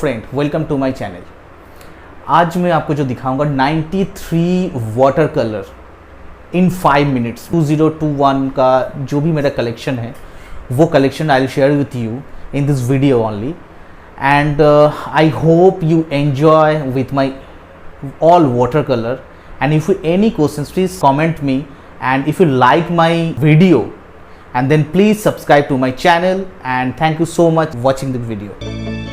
Friend, welcome to my channel. आज मैं आपको जो दिखाऊंगा 93 वाटर कलर इन 5 मिनट्स 2021 का जो भी मेरा कलेक्शन है वो collection I will share with you in this video only, and I hope you enjoy with my all watercolor. And if you any questions, please comment me, and if you like my video, and then please subscribe to my channel, and thank you so much watching the video.